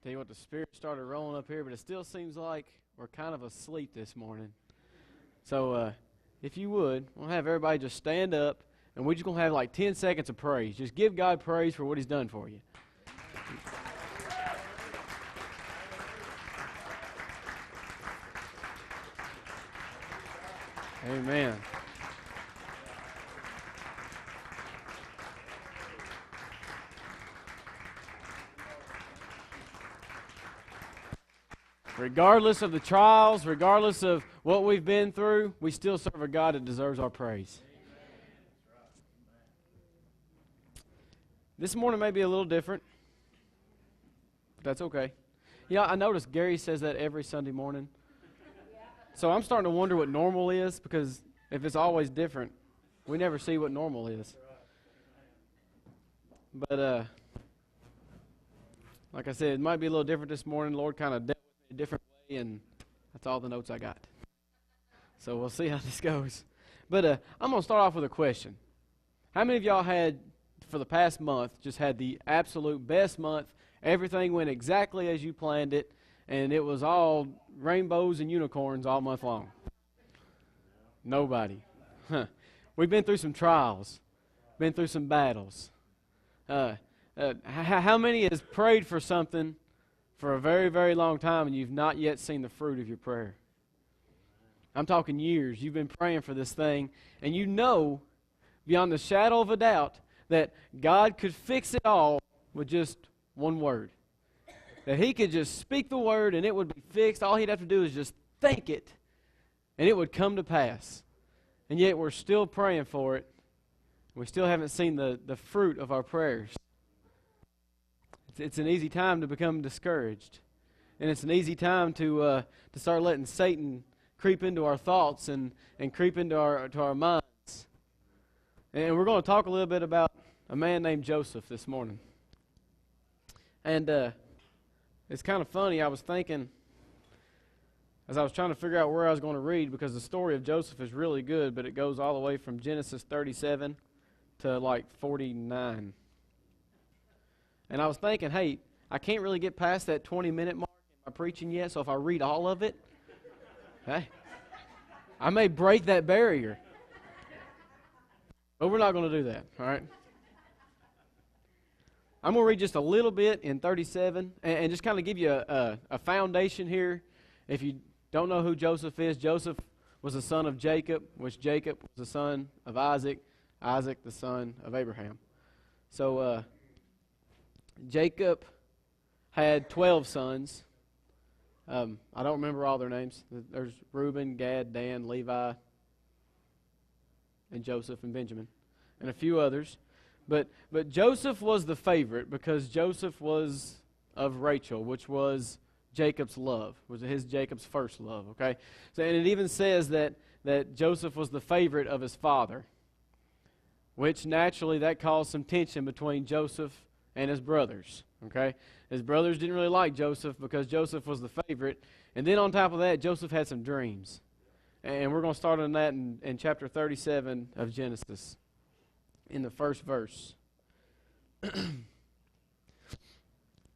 Tell you what, the Spirit started rolling up here, but it still seems like we're kind of asleep this morning. So if you would, we'll have everybody just stand up, and we're just going to have like 10 seconds of praise. Just give God praise for what He's done for you. Amen. Regardless of the trials, regardless of what we've been through, we still serve a God that deserves our praise. This morning may be a little different, but that's okay. Yeah, I noticed Gary says that every Sunday morning. So I'm starting to wonder what normal is, because if it's always different, we never see what normal is. But like I said, it might be a little different this morning. The Lord kind of dealt with me a different way, and that's all the notes I got. So we'll see how this goes. But I'm going to start off with a question. How many of y'all had, for the past month, just had the absolute best month? Everything went exactly as you planned it, and it was all rainbows and unicorns all month long? Nobody. We've been through some trials, been through some battles. How many has prayed for something for a very, very long time and you've not yet seen the fruit of your prayer? I'm talking years. You've been praying for this thing, and you know beyond the shadow of a doubt that God could fix it all with just one word. That He could just speak the word and it would be fixed. All He'd have to do is just think it, and it would come to pass. And yet we're still praying for it. We still haven't seen the fruit of our prayers. It's an easy time to become discouraged. And it's an easy time to start letting Satan creep into our thoughts and creep into our minds. And we're going to talk a little bit about a man named Joseph this morning. And it's kind of funny. I was thinking, as I was trying to figure out where I was going to read, because the story of Joseph is really good, but it goes all the way from Genesis 37 to like 49. And I was thinking, hey, I can't really get past that 20-minute mark in my preaching yet, so if I read all of it, hey, I may break that barrier. But we're not going to do that, all right? I'm going to read just a little bit in 37 and just kind of give you a foundation here. If you don't know who Joseph is, Joseph was the son of Jacob, which Jacob was the son of Isaac, Isaac the son of Abraham. So Jacob had 12 sons. I don't remember all their names. There's Reuben, Gad, Dan, Levi, and Joseph and Benjamin, and a few others. But Joseph was the favorite because Joseph was of Rachel, which was Jacob's love, was Jacob's first love, okay? So, and it even says that Joseph was the favorite of his father, which naturally that caused some tension between Joseph and his brothers, okay? His brothers didn't really like Joseph because Joseph was the favorite. And then on top of that, Joseph had some dreams. And we're going to start on that in chapter 37 of Genesis, in the first verse.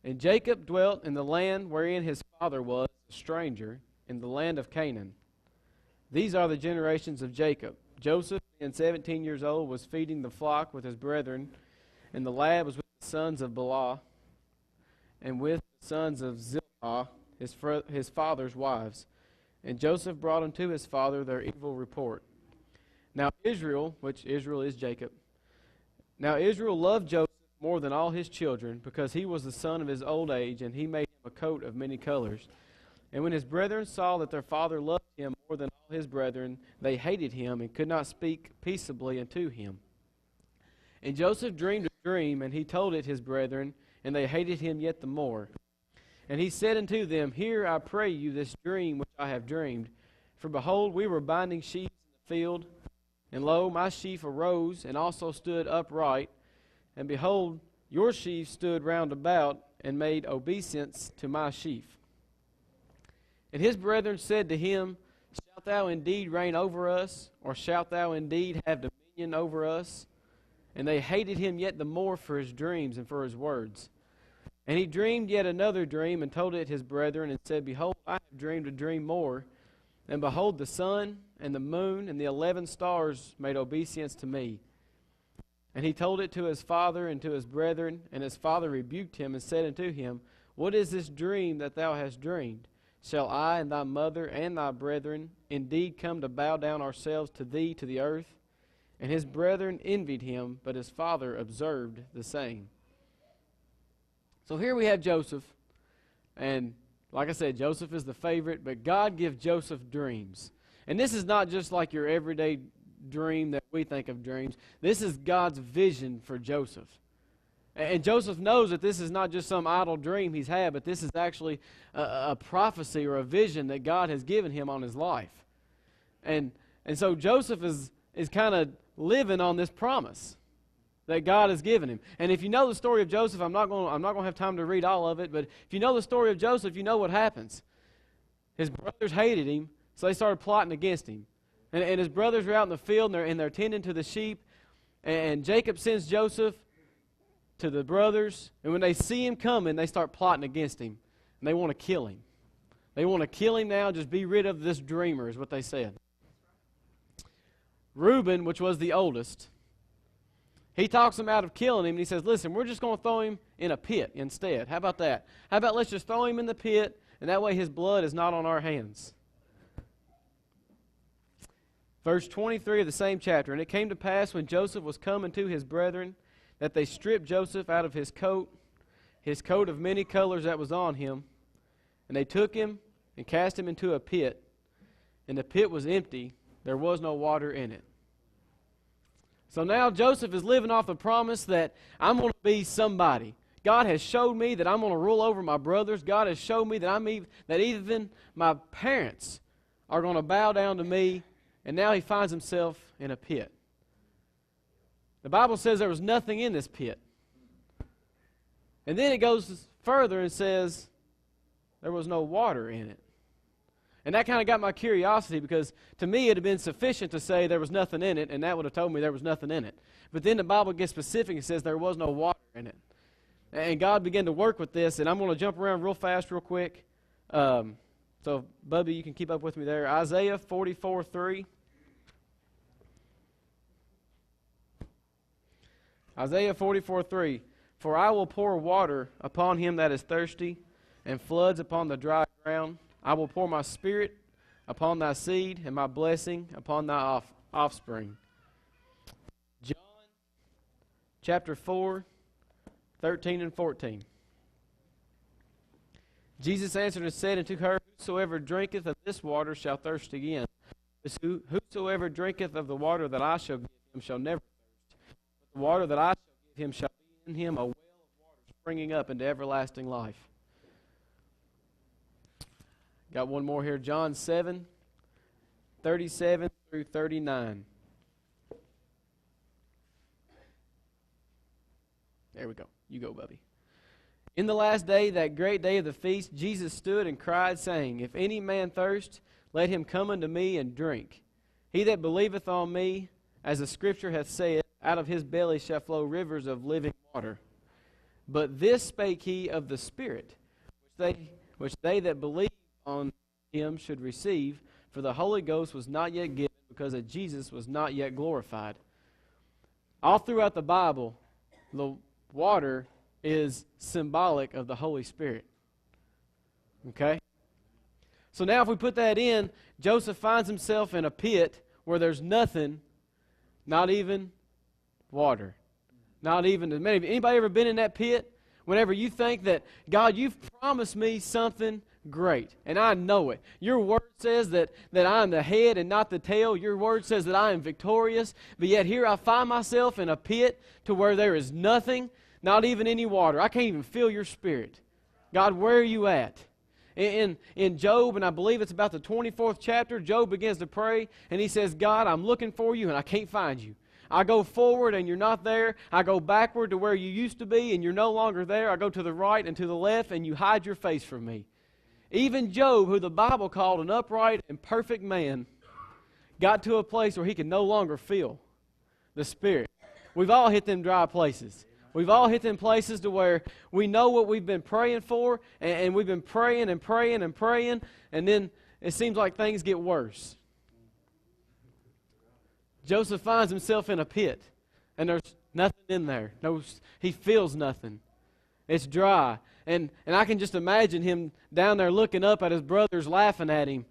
And Jacob dwelt in the land wherein his father was a stranger, in the land of Canaan. These are the generations of Jacob. Joseph, being 17 years old, was feeding the flock with his brethren, and the lad was with the sons of Bela, and with the sons of Zilpah, his father's wives. And Joseph brought unto his father their evil report. Now Israel, which Israel is Jacob, now Israel loved Joseph more than all his children, because he was the son of his old age, and he made him a coat of many colors. And when his brethren saw that their father loved him more than all his brethren, they hated him and could not speak peaceably unto him. And Joseph dreamed a dream, and he told it his brethren, and they hated him yet the more. And he said unto them, Hear, I pray you, this dream which I have dreamed. For behold, we were binding sheaves in the field, and lo, my sheaf arose, and also stood upright. And behold, your sheaf stood round about, and made obeisance to my sheaf. And his brethren said to him, Shalt thou indeed reign over us, or shalt thou indeed have dominion over us? And they hated him yet the more for his dreams and for his words. And he dreamed yet another dream, and told it his brethren, and said, Behold, I have dreamed a dream more. And behold, the sun and the moon and the 11 stars made obeisance to me. And he told it to his father and to his brethren, and his father rebuked him and said unto him, What is this dream that thou hast dreamed? Shall I and thy mother and thy brethren indeed come to bow down ourselves to thee to the earth? And his brethren envied him, but his father observed the same. So here we have Joseph, and like I said, Joseph is the favorite, but God gives Joseph dreams. And this is not just like your everyday dream that we think of dreams. This is God's vision for Joseph. And Joseph knows that this is not just some idle dream he's had, but this is actually a prophecy or a vision that God has given him on his life. And so Joseph is kind of living on this promise that God has given him. And if you know the story of Joseph, I'm not going to have time to read all of it, but if you know the story of Joseph, you know what happens. His brothers hated him, so they started plotting against him. And his brothers were out in the field, and they're tending to the sheep, and Jacob sends Joseph to the brothers, and when they see him coming, they start plotting against him, and they want to kill him. They want to kill him now, just be rid of this dreamer, is what they said. Reuben, which was the oldest, he talks them out of killing him, and he says, Listen, we're just going to throw him in a pit instead. How about that? How about let's just throw him in the pit, and that way his blood is not on our hands. Verse 23 of the same chapter, And it came to pass when Joseph was come unto his brethren, that they stripped Joseph out of his coat of many colors that was on him, and they took him and cast him into a pit, and the pit was empty, there was no water in it. So now Joseph is living off the promise that I'm going to be somebody. God has showed me that I'm going to rule over my brothers. God has showed me that even my parents are going to bow down to me. And now he finds himself in a pit. The Bible says there was nothing in this pit. And then it goes further and says there was no water in it. And that kind of got my curiosity, because to me it had been sufficient to say there was nothing in it, and that would have told me there was nothing in it. But then the Bible gets specific and says there was no water in it. And God began to work with this, and I'm going to jump around real fast, real quick. So, Bubby, you can keep up with me there. Isaiah 44:3. Isaiah 44:3. For I will pour water upon him that is thirsty, and floods upon the dry ground. I will pour my spirit upon thy seed, and my blessing upon thy offspring. John chapter 4, 13 and 14. Jesus answered and said unto her, Whosoever drinketh of this water shall thirst again. Whosoever drinketh of the water that I shall give him shall never thirst. But the water that I shall give him shall be in him a well of water springing up into everlasting life. Got one more here, John 7, 37 through 39. There we go. You go, Bubby. In the last day, that great day of the feast, Jesus stood and cried, saying, If any man thirst, let him come unto me and drink. He that believeth on me, as the Scripture hath said, out of his belly shall flow rivers of living water. But this spake he of the Spirit, which they that believe on him should receive, for the Holy Ghost was not yet given, because that Jesus was not yet glorified. All throughout the Bible, the water is symbolic of the Holy Spirit. Okay? So now if we put that in, Joseph finds himself in a pit where there's nothing, not even water. Not even, anybody ever been in that pit? Whenever you think that, God, you've promised me something great, and I know it. Your word says that I am the head and not the tail. Your word says that I am victorious, but yet here I find myself in a pit to where there is nothing, not even any water. I can't even feel your Spirit. God, where are you at? In Job, and I believe it's about the 24th chapter, Job begins to pray, and he says, God, I'm looking for you, and I can't find you. I go forward, and you're not there. I go backward to where you used to be, and you're no longer there. I go to the right and to the left, and you hide your face from me. Even Job, who the Bible called an upright and perfect man, got to a place where he could no longer feel the Spirit. We've all hit them dry places. We've all hit them places to where we know what we've been praying for, and we've been praying and praying and praying, and then it seems like things get worse. Joseph finds himself in a pit, and there's nothing in there. No, he feels nothing. It's dry. And I can just imagine him down there looking up at his brothers laughing at him.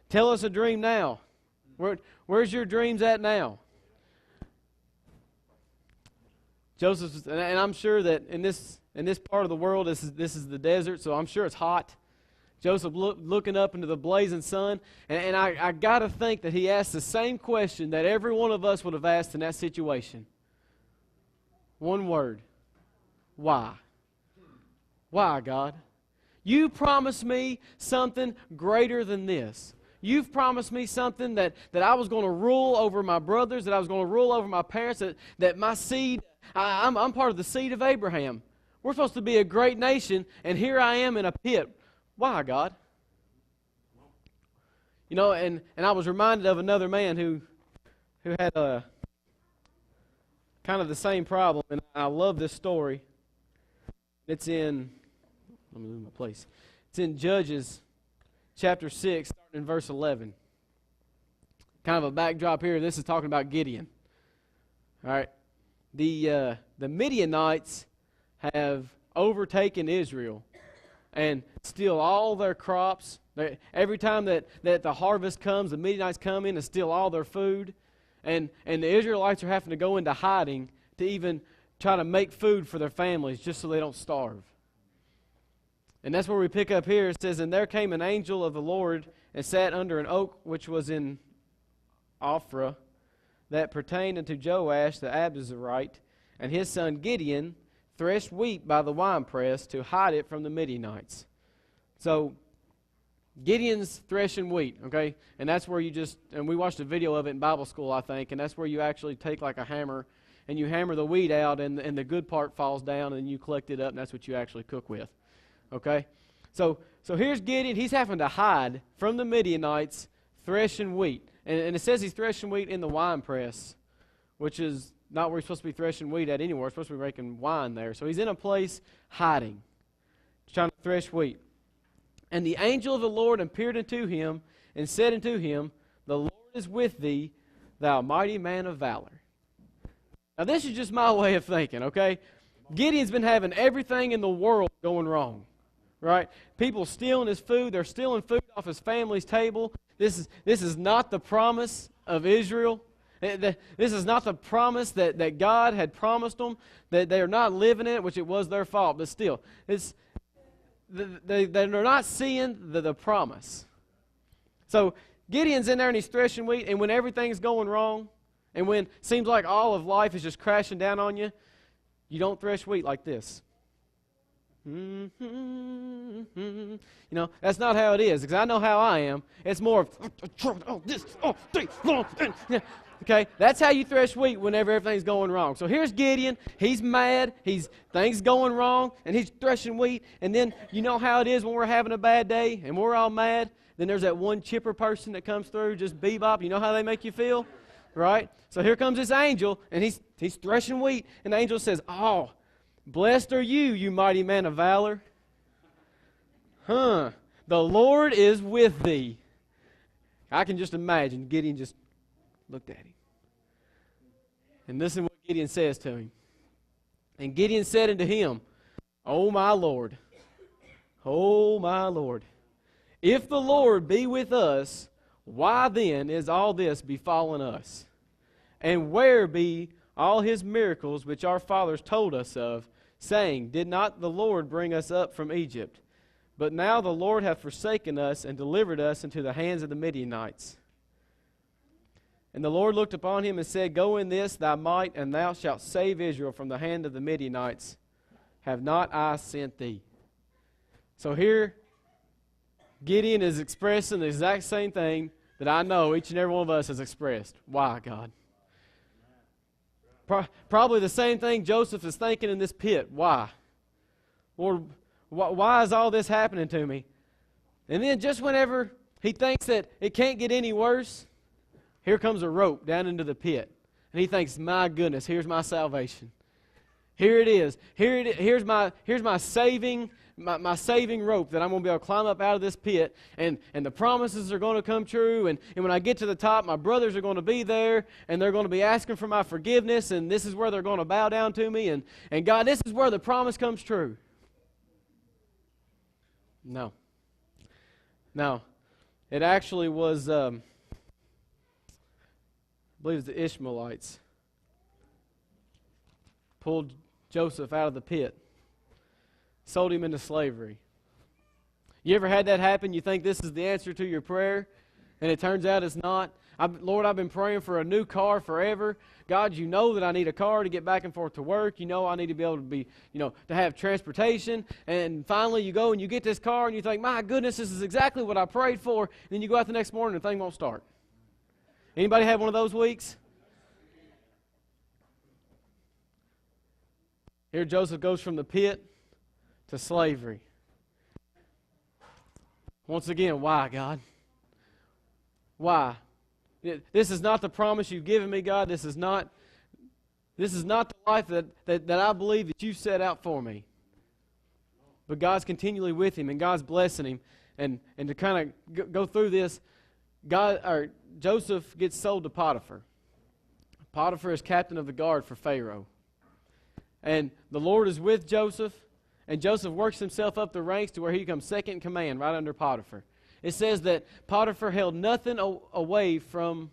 Tell us a dream now. Where's your dreams at now? Joseph, and I'm sure that in this part of the world, this is the desert, so I'm sure it's hot. Joseph looking up into the blazing sun, and I got to think that he asked the same question that every one of us would have asked in that situation. One word. Why? Why, God? You promised me something greater than this. You've promised me something that I was going to rule over my brothers, that I was going to rule over my parents, that my seed, I'm part of the seed of Abraham. We're supposed to be a great nation, and here I am in a pit. Why, God? You know, and I was reminded of another man who had a kind of the same problem, and I love this story. It's in, let me move my place. It's in Judges chapter 6, starting in verse 11. Kind of a backdrop here. This is talking about Gideon. All right. The Midianites have overtaken Israel and steal all their crops. Every time that the harvest comes, the Midianites come in and steal all their food. And the Israelites are having to go into hiding to even try to make food for their families just so they don't starve. And that's where we pick up here. It says, "And there came an angel of the Lord and sat under an oak which was in Ophrah, that pertained unto Joash the Abiezrite, and his son Gideon threshed wheat by the winepress to hide it from the Midianites." So Gideon's threshing wheat, okay? And that's where and we watched a video of it in Bible school, I think, and that's where you actually take like a hammer and you hammer the wheat out, and the good part falls down, and you collect it up, and that's what you actually cook with. Okay? So here's Gideon. He's having to hide from the Midianites threshing wheat. And it says he's threshing wheat in the wine press, which is not where he's supposed to be threshing wheat at anywhere. He's supposed to be making wine there. So he's in a place hiding, trying to thresh wheat. "And the angel of the Lord appeared unto him and said unto him, The Lord is with thee, thou mighty man of valor." Now this is just my way of thinking, okay? Gideon's been having everything in the world going wrong. Right? People stealing his food. They're stealing food off his family's table. This is not the promise of Israel. This is not the promise that God had promised them, that they are not living in it, which it was their fault. But still, they're not seeing the promise. So Gideon's in there and he's threshing wheat, and when everything's going wrong, and when it seems like all of life is just crashing down on you, you don't thresh wheat like this. You know, that's not how it is, because I know how I am. It's more of this, okay, that's how you thresh wheat whenever everything's going wrong. So here's Gideon. He's mad. Things going wrong, and he's threshing wheat. And then you know how it is when we're having a bad day and we're all mad. Then there's that one chipper person that comes through, just bebop. You know how they make you feel, right? So here comes this angel, and he's threshing wheat, and the angel says, "Oh, blessed are you, you mighty man of valor. The Lord is with thee." I can just imagine Gideon just looked at him. And listen what Gideon says to him. "And Gideon said unto him, O my Lord, if the Lord be with us, why then is all this befallen us? And where be all his miracles which our fathers told us of, saying, Did not the Lord bring us up from Egypt? But now the Lord hath forsaken us and delivered us into the hands of the Midianites. And the Lord looked upon him and said, Go in this thy might, and thou shalt save Israel from the hand of the Midianites. Have not I sent thee?" So here, Gideon is expressing the exact same thing that I know each and every one of us has expressed. Why, God? Probably the same thing Joseph is thinking in this pit. Why? Lord, why is all this happening to me? And then just whenever he thinks that it can't get any worse, here comes a rope down into the pit. And he thinks, my goodness, here's my salvation. Here it is. Here's my saving rope that I'm going to be able to climb up out of this pit, and the promises are going to come true, and when I get to the top, my brothers are going to be there, and they're going to be asking for my forgiveness, and this is where they're going to bow down to me, and God, this is where the promise comes true. No. It actually was, I believe it was the Ishmaelites pulled Joseph out of the pit, sold him into slavery. You ever had that happen? You think this is the answer to your prayer, and it turns out it's not. Lord, I've been praying for a new car forever. God, you know that I need a car to get back and forth to work. You know I need to be able to be, to have transportation. And finally you go and you get this car and you think, my goodness, this is exactly what I prayed for. And then you go out the next morning and the thing won't start. Anybody have one of those weeks? Here Joseph goes from the pit to slavery. Once again, why, God? Why? This is not the promise you've given me, God. This is not the life that I believe that you set out for me. But God's continually with him, and God's blessing him. And to kind of go through this, Joseph gets sold to Potiphar. Potiphar is captain of the guard for Pharaoh. And the Lord is with Joseph, and Joseph works himself up the ranks to where he becomes second in command right under Potiphar. It says that Potiphar held nothing away from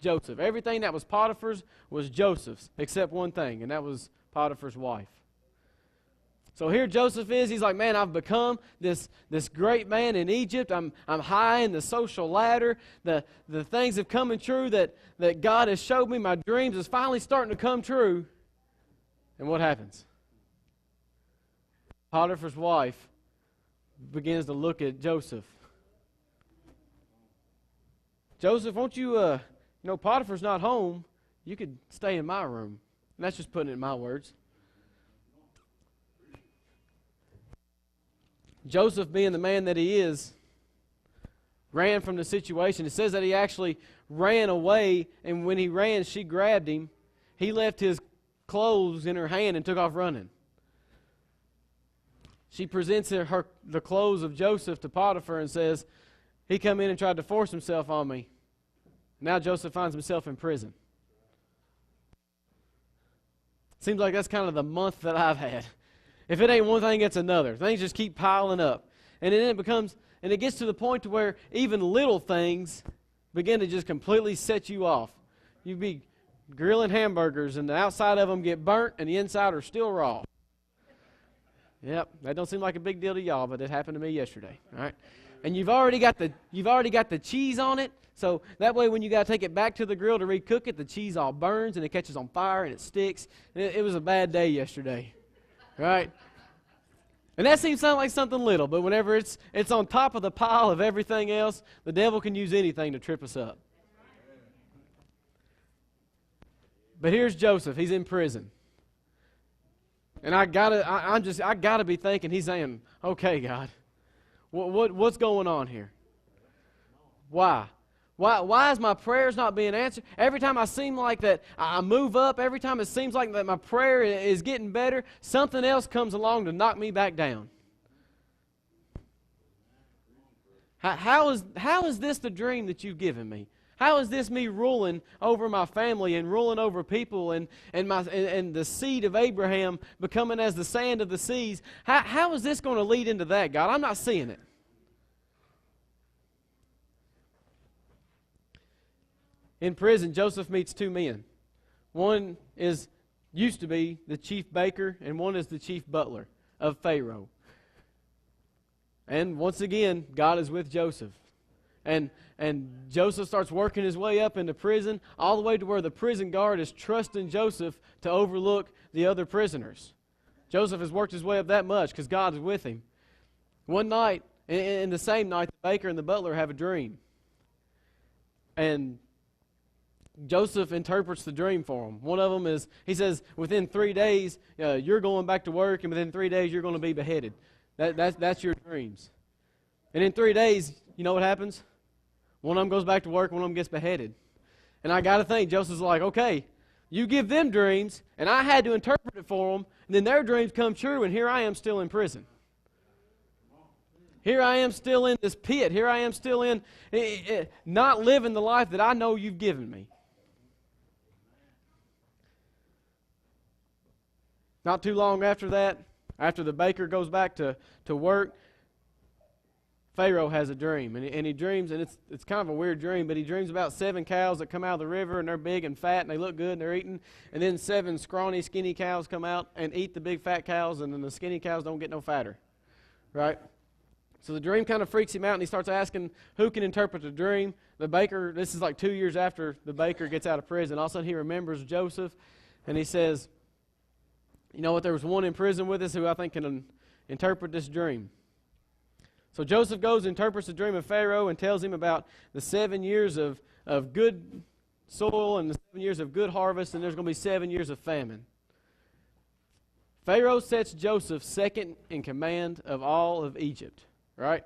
Joseph. Everything that was Potiphar's was Joseph's, except one thing, and that was Potiphar's wife. So here Joseph is. He's like, man, I've become this great man in Egypt. I'm high in the social ladder. The things have come true that God has showed me. My dreams is finally starting to come true. And what happens? Potiphar's wife begins to look at Joseph. Joseph, won't you, Potiphar's not home. You could stay in my room. And that's just putting it in my words. Joseph, being the man that he is, ran from the situation. It says that he actually ran away, and when he ran, she grabbed him. He left his clothes in her hand and took off running. She presents the clothes of Joseph to Potiphar and says, he come in and tried to force himself on me. Now Joseph finds himself in prison. Seems like that's kind of the month that I've had. If it ain't one thing, it's another. Things just keep piling up. And then it gets to the point to where even little things begin to just completely set you off. You'd be grilling hamburgers and the outside of them get burnt and the inside are still raw. Yep, that don't seem like a big deal to y'all, but it happened to me yesterday. All right, and you've already got the cheese on it, so that way when you got to take it back to the grill to recook it, the cheese all burns and it catches on fire and it sticks. It was a bad day yesterday, right? And that seems like something little, but whenever it's on top of the pile of everything else, the devil can use anything to trip us up. But here's Joseph. He's in prison. And I gotta be thinking, he's saying, okay, God, what's going on here? Why? Why is my prayers not being answered? Every time I seem like that I move up, every time it seems like that my prayer is getting better, something else comes along to knock me back down. How is this the dream that you've given me? How is this me ruling over my family and ruling over people and the seed of Abraham becoming as the sand of the seas? How is this going to lead into that, God? I'm not seeing it. In prison, Joseph meets two men. One used to be the chief baker, and one is the chief butler of Pharaoh. And once again, God is with Joseph. And Joseph starts working his way up into prison, all the way to where the prison guard is trusting Joseph to overlook the other prisoners. Joseph has worked his way up that much because God is with him. One night, in the same night, the baker and the butler have a dream. And Joseph interprets the dream for them. One of them is, he says, within 3 days, you're going back to work, and within 3 days, you're going to be beheaded. That's your dreams. And in 3 days, you know what happens? One of them goes back to work, one of them gets beheaded. And I got to think, Joseph's like, okay, you give them dreams, and I had to interpret it for them, then their dreams come true, and here I am still in prison. Here I am still in this pit. Here I am still in not living the life that I know you've given me. Not too long after that, after the baker goes back to work, Pharaoh has a dream. And he dreams, and it's kind of a weird dream, but he dreams about 7 cows that come out of the river, and they're big and fat, and they look good, and they're eating. And then 7 scrawny, skinny cows come out and eat the big fat cows, and then the skinny cows don't get no fatter. Right? So the dream kind of freaks him out, and he starts asking who can interpret the dream. The baker, this is like 2 years after the baker gets out of prison. All of a sudden he remembers Joseph, and he says, you know what, there was one in prison with us who I think can interpret this dream. So Joseph goes and interprets the dream of Pharaoh and tells him about the 7 years of good soil and the 7 years of good harvest, and there's going to be 7 years of famine. Pharaoh sets Joseph second in command of all of Egypt. Right?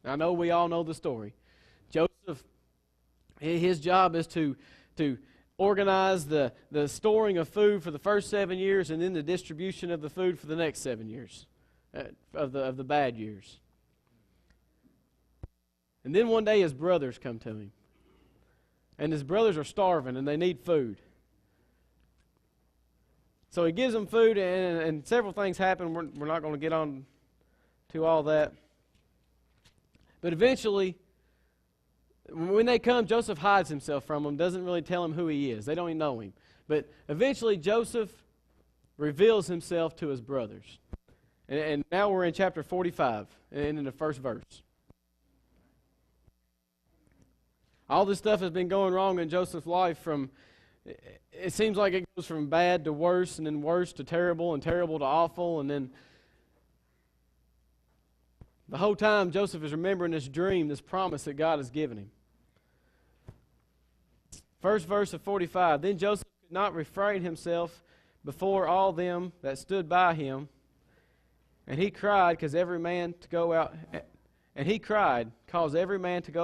I know we all know the story. Joseph, his job is to organize the storing of food for the first 7 years, and then the distribution of the food for the next 7 years of the bad years. And then one day his brothers come to him. And his brothers are starving and they need food. So he gives them food, and several things happen. We're not going to get on to all that. But eventually, when they come, Joseph hides himself from them, doesn't really tell them who he is. They don't even know him. But eventually, Joseph reveals himself to his brothers. And now we're in chapter 45, and in the first verse. All this stuff has been going wrong in Joseph's life. It seems like it goes from bad to worse, and then worse to terrible, and terrible to awful, and then the whole time, Joseph is remembering this dream, this promise that God has given him. First verse of 45, then Joseph could not refrain himself before all them that stood by him, and he cried, cause every man to go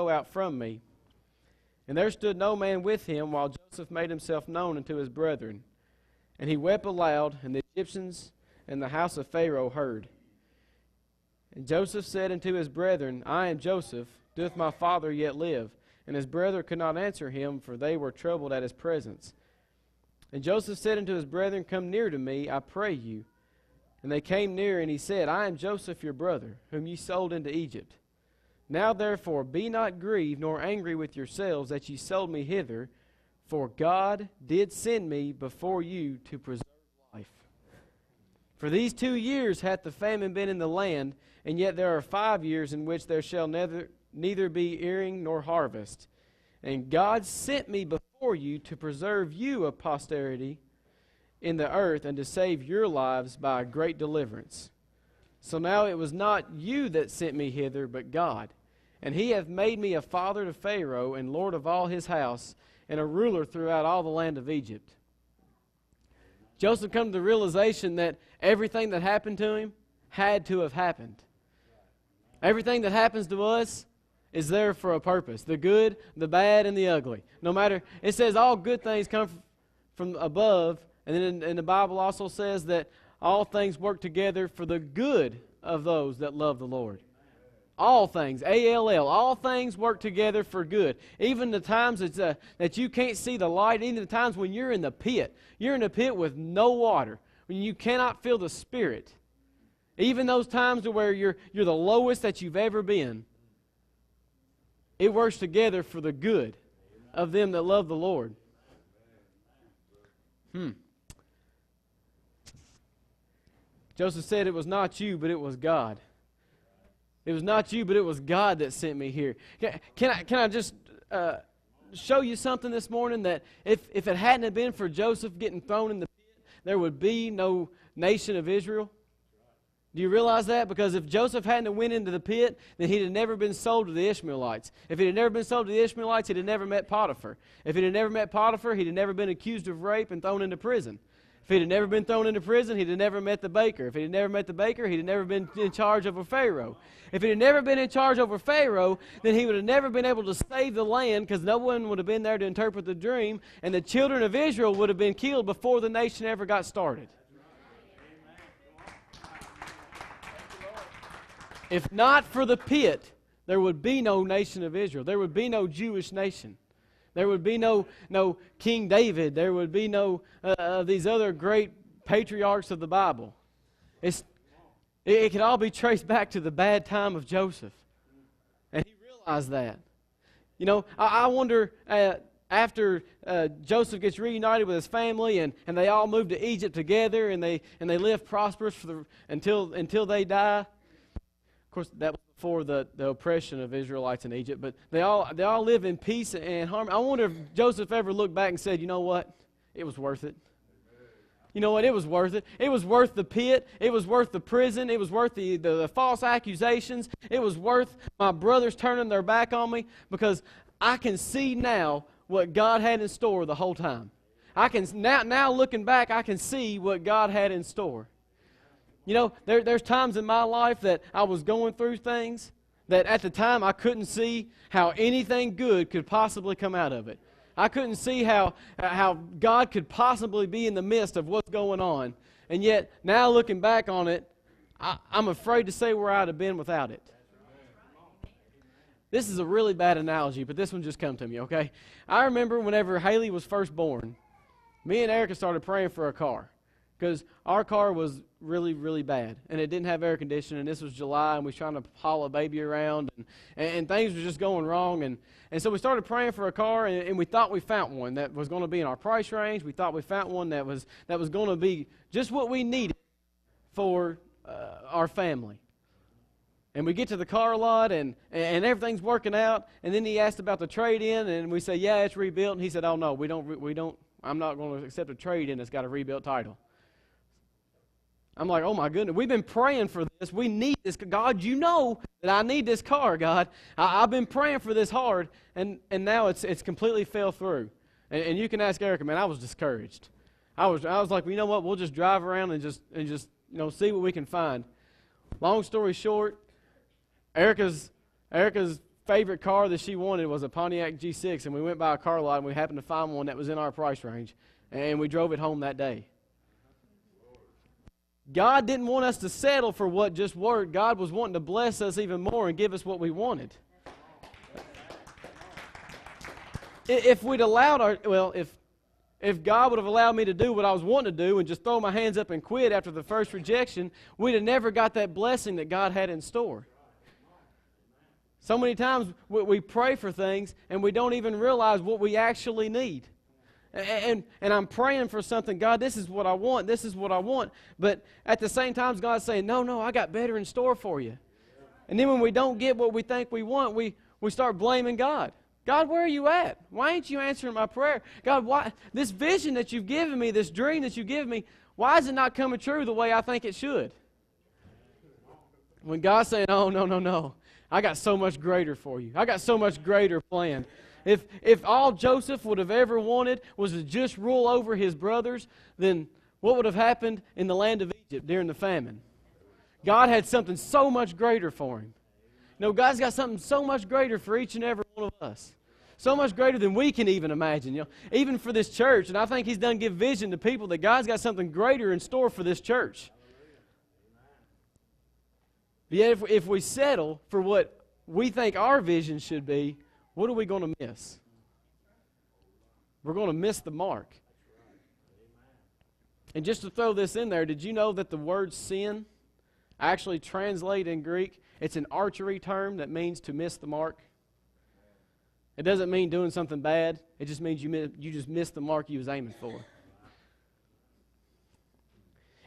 out from me. And there stood no man with him, while Joseph made himself known unto his brethren. And he wept aloud, and the Egyptians and the house of Pharaoh heard. And Joseph said unto his brethren, I am Joseph, doth my father yet live? And his brethren could not answer him, for they were troubled at his presence. And Joseph said unto his brethren, come near to me, I pray you. And they came near, and he said, I am Joseph your brother, whom ye sold into Egypt. Now therefore be not grieved, nor angry with yourselves, that ye sold me hither, for God did send me before you to preserve life. For these 2 years hath the famine been in the land, and yet there are 5 years in which there shall neither be earing nor harvest. And God sent me before you to preserve you a posterity in the earth, and to save your lives by a great deliverance. So now it was not you that sent me hither, but God. And he hath made me a father to Pharaoh, and lord of all his house, and a ruler throughout all the land of Egypt. Joseph come to the realization that everything that happened to him had to have happened. Everything that happens to us is there for a purpose. The good, the bad, and the ugly. No matter, it says all good things come from above, and then in the Bible also says that all things work together for the good of those that love the Lord. All things, A-L-L, all things work together for good. Even the times that you can't see the light, even the times when you're in the pit. You're in a pit with no water, when you cannot feel the Spirit. Even those times where you're the lowest that you've ever been. It works together for the good of them that love the Lord. Joseph said it was not you, but it was God. It was not you, but it was God that sent me here. Can I just show you something this morning, that if it hadn't been for Joseph getting thrown in the pit, there would be no nation of Israel? Do you realize that? Because if Joseph hadn't went into the pit, then he'd have never been sold to the Ishmaelites. If he'd have never been sold to the Ishmaelites, he'd have never met Potiphar. If he'd have never met Potiphar, he'd have never been accused of rape and thrown into prison. If he'd have never been thrown into prison, he'd have never met the baker. If he'd have never met the baker, he'd have never been in charge over Pharaoh. If he'd have never been in charge over Pharaoh, then he would have never been able to save the land, because no one would have been there to interpret the dream, and the children of Israel would have been killed before the nation ever got started. If not for the pit, there would be no nation of Israel. There would be no Jewish nation. There would be no King David. There would be no these other great patriarchs of the Bible. It could all be traced back to the bad time of Joseph. And he realized that. You know, I wonder, after Joseph gets reunited with his family and they all move to Egypt together and they live prosperous until they die. Of course, that was before the oppression of Israelites in Egypt, but they all live in peace and harmony. I wonder if Joseph ever looked back and said, you know what? It was worth it. You know what? It was worth it. It was worth the pit. It was worth the prison. It was worth the false accusations. It was worth my brothers turning their back on me, because I can see now what God had in store the whole time. I can now looking back, I can see what God had in store. You know, there's times in my life that I was going through things that at the time I couldn't see how anything good could possibly come out of it. I couldn't see how God could possibly be in the midst of what's going on. And yet, now looking back on it, I'm afraid to say where I'd have been without it. This is a really bad analogy, but this one just come to me, okay? I remember whenever Haley was first born, me and Erica started praying for a car, because our car was really, really bad, and it didn't have air conditioning, and this was July, and we were trying to haul a baby around, and things were just going wrong, and so we started praying for a car, and we thought we found one that was going to be in our price range. We thought we found one that was going to be just what we needed for our family. And we get to the car lot, and everything's working out, and then he asked about the trade-in, and we say, yeah, it's rebuilt, and he said, oh, no, we don't, I'm not going to accept a trade-in that's got a rebuilt title. I'm like, oh my goodness, we've been praying for this. We need this. God, you know that I need this car, God. I've been praying for this hard, and now it's completely fell through. And you can ask Erica, man, I was discouraged. I was like, well, you know what, we'll just drive around and just see what we can find. Long story short, Erica's favorite car that she wanted was a Pontiac G6, and we went by a car lot, and we happened to find one that was in our price range, and we drove it home that day. God didn't want us to settle for what just worked. God was wanting to bless us even more and give us what we wanted. If we'd allowed if God would have allowed me to do what I was wanting to do and just throw my hands up and quit after the first rejection, we'd have never got that blessing that God had in store. So many times we pray for things and we don't even realize what we actually need. And I'm praying for something. God, this is what I want. This is what I want. But at the same time, God's saying, no, I got better in store for you. And then when we don't get what we think we want, we start blaming God. God, where are you at? Why ain't you answering my prayer? God, why this vision that you've given me, this dream that you've given me, why is it not coming true the way I think it should? When God's saying, oh, no. I got so much greater for you. I got so much greater planned. If all Joseph would have ever wanted was to just rule over his brothers, then what would have happened in the land of Egypt during the famine? God had something so much greater for him. You know, God's got something so much greater for each and every one of us. So much greater than we can even imagine. You know, even for this church, and I think He's done give vision to people that God's got something greater in store for this church. But yet, if we settle for what we think our vision should be, what are we going to miss? We're going to miss the mark. And just to throw this in there, did you know that the word sin actually translated in Greek, it's an archery term that means to miss the mark? It doesn't mean doing something bad. It just means you just missed the mark you was aiming for.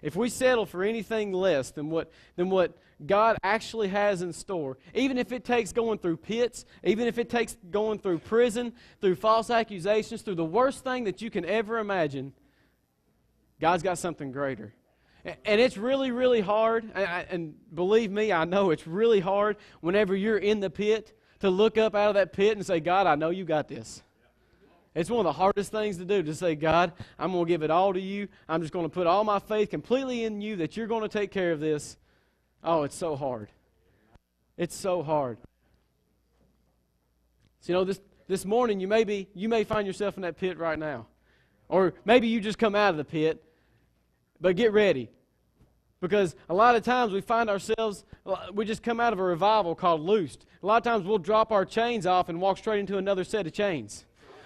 If we settle for anything less than what God actually has in store, even if it takes going through pits, even if it takes going through prison, through false accusations, through the worst thing that you can ever imagine, God's got something greater. And it's really, really hard, and believe me, I know it's really hard whenever you're in the pit to look up out of that pit and say, God, I know you got this. It's one of the hardest things to do, to say, God, I'm going to give it all to you. I'm just going to put all my faith completely in you that you're going to take care of this. Oh, it's so hard. It's so hard. So, you know, this morning you may find yourself in that pit right now. Or maybe you just come out of the pit, but get ready. Because a lot of times we find ourselves, we just come out of a revival called Loosed. A lot of times we'll drop our chains off and walk straight into another set of chains.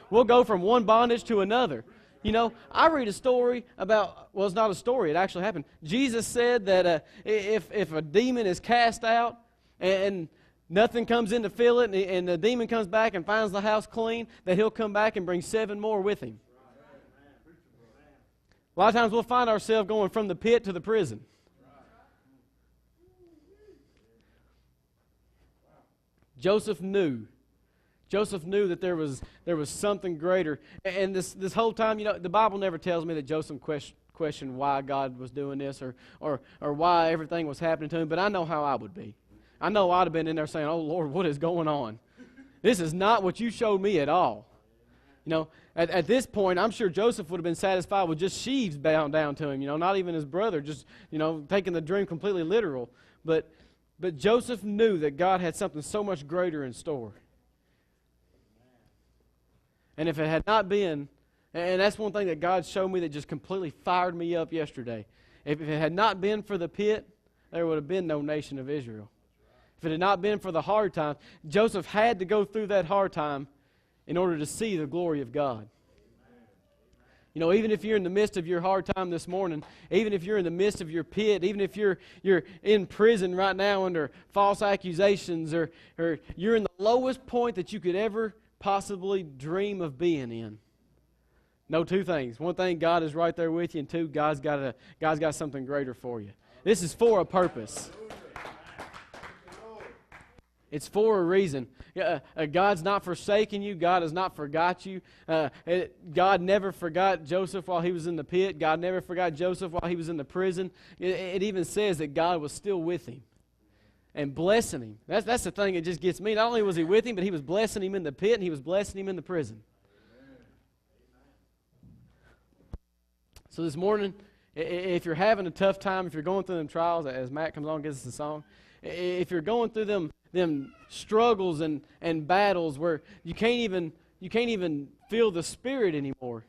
We'll go from one bondage to another. You know, I read a story about, well, it's not a story, it actually happened. Jesus said that if a demon is cast out and nothing comes in to fill it, and the demon comes back and finds the house clean, that he'll come back and bring 7 more with him. A lot of times we'll find ourselves going from the pit to the prison. Joseph knew that there was something greater. And this whole time, you know, the Bible never tells me that Joseph questioned why God was doing this or why everything was happening to him, but I know how I would be. I know I'd have been in there saying, "Oh, Lord, what is going on? This is not what you showed me at all." You know, at this point, I'm sure Joseph would have been satisfied with just sheaves bound down to him, you know, not even his brother, just, you know, taking the dream completely literal. But Joseph knew that God had something so much greater in store. And if it had not been, and that's one thing that God showed me that just completely fired me up yesterday. If it had not been for the pit, there would have been no nation of Israel. If it had not been for the hard times, Joseph had to go through that hard time in order to see the glory of God. You know, even if you're in the midst of your hard time this morning, even if you're in the midst of your pit, even if you're in prison right now under false accusations, or you're in the lowest point that you could ever possibly dream of being in, know 2 things. 1 thing, God is right there with you, and 2, God's got something greater for you. This is for a purpose. It's for a reason. God's not forsaken you. God has not forgot you. God never forgot Joseph while he was in the pit. God never forgot Joseph while he was in the prison. It even says that God was still with him and blessing him. That's the thing that just gets me. Not only was he with him, but he was blessing him in the pit and he was blessing him in the prison. So this morning, if you're having a tough time, if you're going through them trials, as Matt comes on and gives us a song, if you're going through them struggles and battles where you can't even feel the Spirit anymore,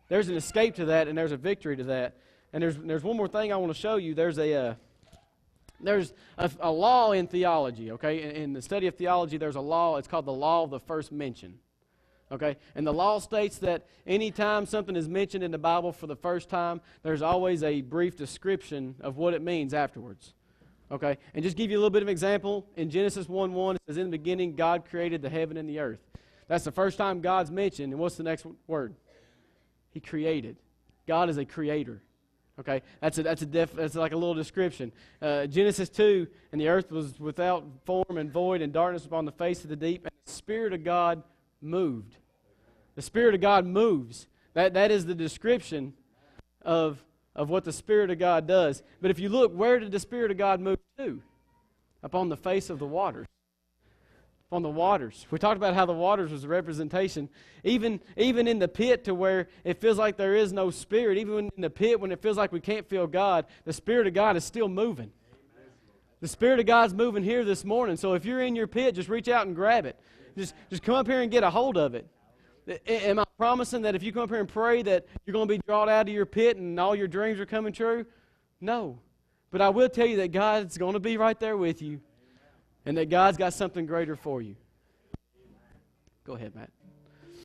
there's an escape to that, and there's a victory to that. And there's one more thing I want to show you. There's a law in theology. Okay, in the study of theology, there's a law. It's called the law of the first mention. Okay, and the law states that anytime something is mentioned in the Bible for the first time, there's always a brief description of what it means afterwards. Okay, and just give you a little bit of an example. In Genesis 1:1, it says, "In the beginning, God created the heaven and the earth." That's the first time God's mentioned. And what's the next word? He created. God is a creator. Okay, that's like a little description. Genesis 2, "And the earth was without form and void, and darkness upon the face of the deep, and the Spirit of God moved." The Spirit of God moves. That is the description of what the Spirit of God does. But if you look, where did the Spirit of God move to? Upon the face of the waters. Upon the waters. We talked about how the waters was a representation. Even in the pit, to where it feels like there is no Spirit, even in the pit when it feels like we can't feel God, the Spirit of God is still moving. The Spirit of God's moving here this morning. So if you're in your pit, just reach out and grab it. Just come up here and get a hold of it. Am I promising that if you come up here and pray that you're going to be drawn out of your pit and all your dreams are coming true? No. But I will tell you that God's going to be right there with you, and that God's got something greater for you. Go ahead, Matt.